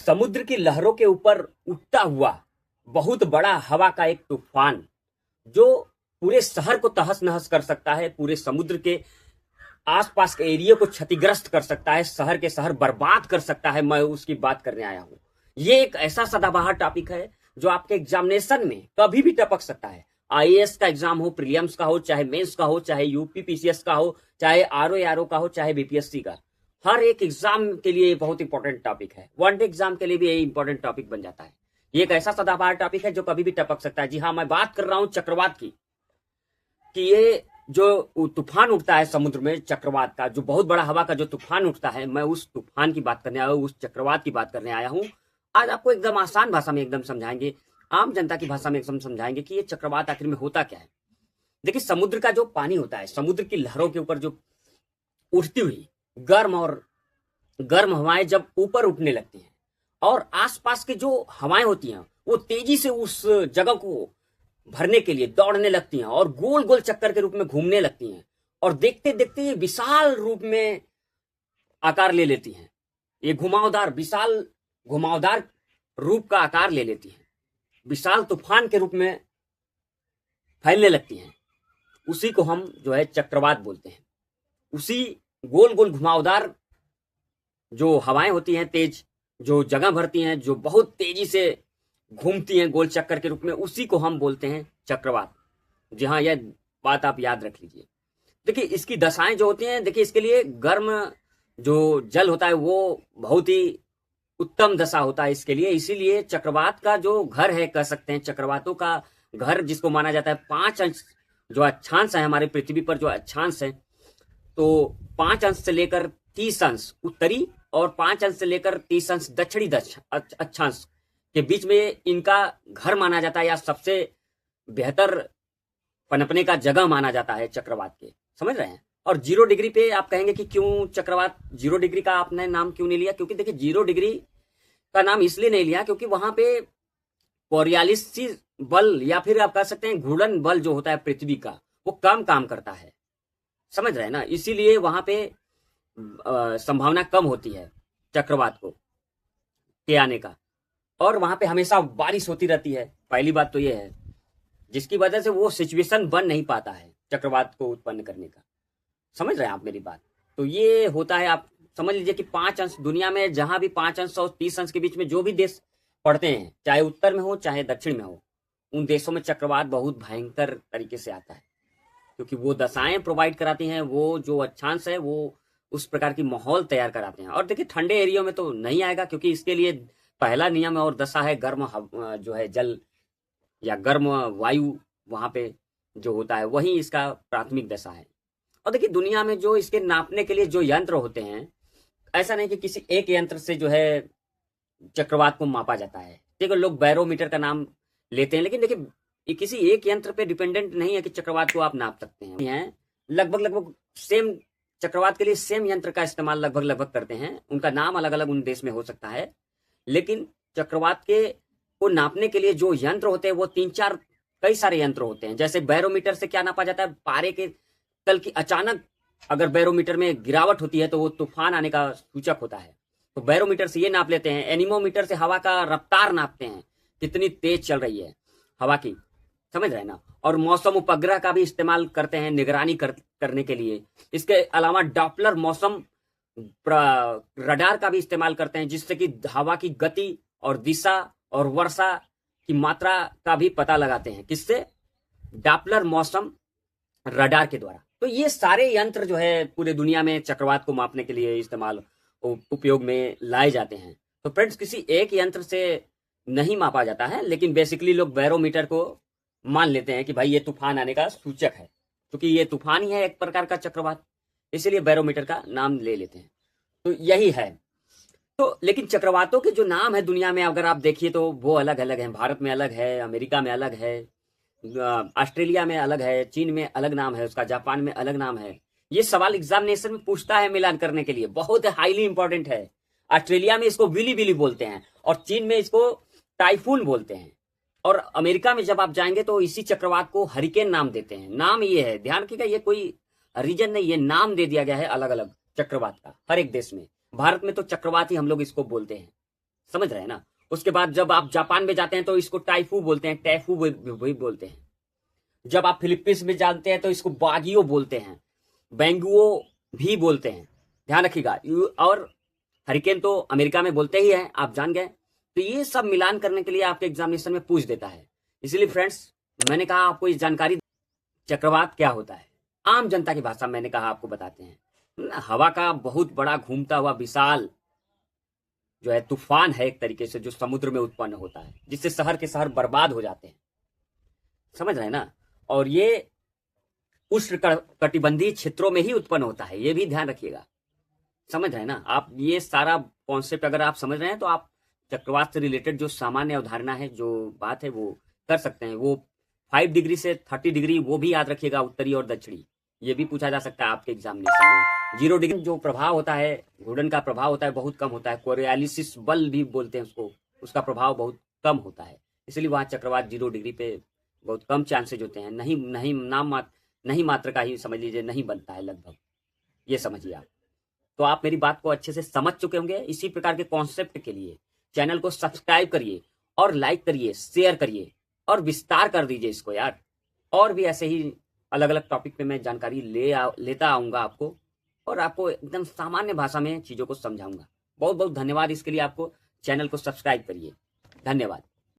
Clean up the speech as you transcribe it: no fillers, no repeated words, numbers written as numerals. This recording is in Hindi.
समुद्र की लहरों के ऊपर उठता हुआ बहुत बड़ा हवा का एक तूफान जो पूरे शहर को तहस नहस कर सकता है, पूरे समुद्र के आसपास के एरिया को क्षतिग्रस्त कर सकता है, शहर के शहर बर्बाद कर सकता है। मैं उसकी बात करने आया हूं। ये एक ऐसा सदाबहार टॉपिक है जो आपके एग्जामिनेशन में कभी भी टपक सकता है। आईएएस का एग्जाम हो, प्रीलिम्स का हो, चाहे मेंस का हो, चाहे यूपीपीसीएस का हो, चाहे आरओ का हो, चाहे बीपीएससी का, हर एक एग्जाम के लिए ये बहुत इंपॉर्टेंट टॉपिक है। वनडे एग्जाम के लिए भी ये इंपॉर्टेंट टॉपिक बन जाता है। ये एक ऐसा सदाबहार टॉपिक है जो कभी भी टपक सकता है। जी हाँ, मैं बात कर रहा हूं चक्रवात की, कि ये जो तूफान उठता है समुद्र में, चक्रवात का, जो बहुत बड़ा हवा का जो तूफान उठता है, मैं उस तूफान की बात करने आया हूं, उस चक्रवात की बात करने आया हूं। आज आपको एकदम आसान भाषा में एकदम समझाएंगे, आम जनता की भाषा में एकदम समझाएंगे कि ये चक्रवात आखिर में होता क्या है। देखिए, समुद्र का जो पानी होता है, समुद्र की लहरों के ऊपर जो उठती हुई गर्म हवाएं जब ऊपर उठने लगती हैं और आसपास की जो हवाएं होती हैं वो तेजी से उस जगह को भरने के लिए दौड़ने लगती हैं और गोल गोल चक्कर के रूप में घूमने लगती हैं और देखते देखते ये विशाल रूप में आकार ले लेती हैं। ये विशाल घुमावदार रूप का आकार ले लेती हैं, विशाल तूफान के रूप में फैलने लगती हैं। उसी को हम जो है चक्रवात बोलते हैं। उसी गोल गोल घुमावदार जो हवाएं होती हैं, तेज जो जगह भरती हैं, जो बहुत तेजी से घूमती हैं गोल चक्कर के रूप में, उसी को हम बोलते हैं चक्रवात। जी हाँ, यह बात आप याद रख लीजिए। देखिए, इसकी दशाएं जो होती हैं, देखिए इसके लिए गर्म जो जल होता है वो बहुत ही उत्तम दशा होता है इसके लिए। इसीलिए चक्रवात का जो घर है, कह सकते हैं चक्रवातों का घर, जिसको माना जाता है 5 अंश जो अक्षांश है हमारे पृथ्वी पर, जो अक्षांश है, तो 5 अंश से लेकर 30 अंश उत्तरी और 5 अंश से लेकर 30 अंश दक्षिणी अक्षांश के बीच में इनका घर माना जाता है, या सबसे बेहतर पनपने का जगह माना जाता है चक्रवात के। समझ रहे हैं? और 0 डिग्री पे आप कहेंगे कि क्यों चक्रवात 0 डिग्री का आपने नाम क्यों नहीं लिया? क्योंकि देखिए, 0 डिग्री का नाम इसलिए नहीं लिया क्योंकि वहां पे कोरियालिस बल, या फिर आप कह सकते हैं घूर्णन बल जो होता है पृथ्वी का, वो कम काम करता है। समझ रहे हैं ना? इसीलिए वहां पे संभावना कम होती है चक्रवात के आने का, और वहां पे हमेशा बारिश होती रहती है। पहली बात तो ये है, जिसकी वजह से वो सिचुएशन बन नहीं पाता है चक्रवात को उत्पन्न करने का। समझ रहे हैं आप मेरी बात? तो ये होता है, आप समझ लीजिए कि 5 अंश, दुनिया में जहां भी 5 अंश और 30 अंश के बीच में जो भी देश पड़ते हैं, चाहे उत्तर में हो चाहे दक्षिण में हो, उन देशों में चक्रवात बहुत भयंकर तरीके से आता है, क्योंकि वो दशाएं प्रोवाइड कराती हैं, वो जो अक्षांश है वो उस प्रकार की माहौल तैयार कराते हैं। और देखिए, ठंडे एरिया में तो नहीं आएगा, क्योंकि इसके लिए पहला नियम और दशा है गर्म जो है जल या गर्म वायु, वहां पे जो होता है वही इसका प्राथमिक दशा है। और देखिए, दुनिया में जो इसके नापने के लिए जो यंत्र होते हैं, ऐसा नहीं कि किसी एक यंत्र से जो है चक्रवात को मापा जाता है। देखो, लोग बैरोमीटर का नाम लेते हैं, लेकिन देखिए, ये किसी एक यंत्र पे डिपेंडेंट नहीं है कि चक्रवात को आप नाप सकते हैं। लगभग सेम चक्रवात के लिए सेम यंत्र का इस्तेमाल लगभग करते हैं। उनका नाम अलग अलग उन देश में हो सकता है, लेकिन चक्रवात के को नापने के लिए जो यंत्र होते हैं वो 3-4 कई सारे यंत्र होते हैं। जैसे बैरोमीटर से क्या नापा जाता है? पारे के तल की अचानक अगर बैरोमीटर में गिरावट होती है तो वो तूफान आने का सूचक होता है, तो बैरोमीटर से ये नाप लेते हैं। एनीमोमीटर से हवा का रफ्तार नापते हैं, कितनी तेज चल रही है हवा की। समझ रहे हैं ना? और मौसम उपग्रह का भी इस्तेमाल करते हैं निगरानी करने के लिए। इसके अलावा डॉपलर मौसम रडार का भी इस्तेमाल करते हैं, जिससे कि हवा की गति और दिशा और वर्षा की मात्रा का भी पता लगाते हैं। किससे? डॉपलर मौसम रडार के द्वारा। तो ये सारे यंत्र जो है पूरे दुनिया में चक्रवात को मापने के लिए इस्तेमाल उपयोग में लाए जाते हैं। तो फ्रेंड्स, किसी एक यंत्र से नहीं मापा जाता है, लेकिन बेसिकली लोग बैरोमीटर को मान लेते हैं कि भाई ये तूफान आने का सूचक है, क्योंकि ये तूफान ही है एक प्रकार का चक्रवात, इसीलिए बैरोमीटर का नाम ले लेते हैं। तो यही है। तो लेकिन चक्रवातों के जो नाम है दुनिया में अगर आप देखिए तो वो अलग अलग हैं। भारत में अलग है, अमेरिका में अलग है, ऑस्ट्रेलिया में अलग है, चीन में अलग नाम है उसका, जापान में अलग नाम है। ये सवाल एग्जामिनेशन में पूछता है मिलान करने के लिए, बहुत हाईली इंपॉर्टेंट है। ऑस्ट्रेलिया में इसको विली विली बोलते हैं और चीन में इसको टाइफून बोलते हैं, और अमेरिका में जब आप जाएंगे तो इसी चक्रवात को हरिकेन नाम देते हैं। नाम ये है, ध्यान रखिएगा, ये कोई रीजन नहीं, ये नाम दे दिया गया है अलग अलग चक्रवात का हर एक देश में। भारत में तो चक्रवात ही हम लोग इसको बोलते हैं। समझ रहे हैं ना। उसके बाद जब आप जापान में जाते हैं तो इसको टाइफू बोलते हैं, टैफू भी बोलते हैं। जब आप फिलीपींस में जानते हैं तो इसको बागियो बोलते हैं, बेंगुओ भी बोलते हैं, ध्यान रखिएगा। और हरिकेन तो अमेरिका में बोलते ही हैं, आप जान गए। तो ये सब मिलान करने के लिए आपके एग्जामिनेशन में पूछ देता है। इसलिए फ्रेंड्स, मैंने कहा आपको इस जानकारी, चक्रवात क्या होता है आम जनता की भाषा में मैंने कहा आपको बताते हैं। हवा का बहुत बड़ा घूमता हुआ विशाल जो है तूफान है एक तरीके से, जो समुद्र में उत्पन्न होता है, जिससे शहर के शहर बर्बाद हो जाते हैं, समझ रहे हैं ना। और ये उष्ण कटिबंधीय क्षेत्रों में ही उत्पन्न होता है, ये भी ध्यान रखिएगा, समझ रहे हैं ना आप। ये सारा कॉन्सेप्ट अगर आप समझ रहे हैं तो आप चक्रवात से रिलेटेड जो सामान्य अवधारणा है, जो बात है, वो कर सकते हैं। वो 5 डिग्री से 30 डिग्री वो भी याद रखिएगा, उत्तरी और दक्षिणी, ये भी पूछा जा सकता है आपके एग्जामिनेशन में। 0 डिग्री जो प्रभाव होता है, घूर्णन का प्रभाव होता है, बहुत कम होता है। कोरियालिसिस बल भी बोलते हैं उसको, उसका प्रभाव बहुत कम होता है, इसलिए वहाँ चक्रवात 0 डिग्री पे बहुत कम चांसेज होते हैं। नहीं मात्र का ही समझ लीजिए, नहीं बनता है लगभग, ये समझिए आप। तो आप मेरी बात को अच्छे से समझ चुके होंगे। इसी प्रकार के कॉन्सेप्ट के लिए चैनल को सब्सक्राइब करिए और लाइक करिए, शेयर करिए और विस्तार कर दीजिए इसको यार। और भी ऐसे ही अलग अलग टॉपिक पे मैं जानकारी लेता आऊँगा आपको, और आपको एकदम सामान्य भाषा में चीज़ों को समझाऊंगा। बहुत बहुत धन्यवाद इसके लिए। आपको चैनल को सब्सक्राइब करिए, धन्यवाद।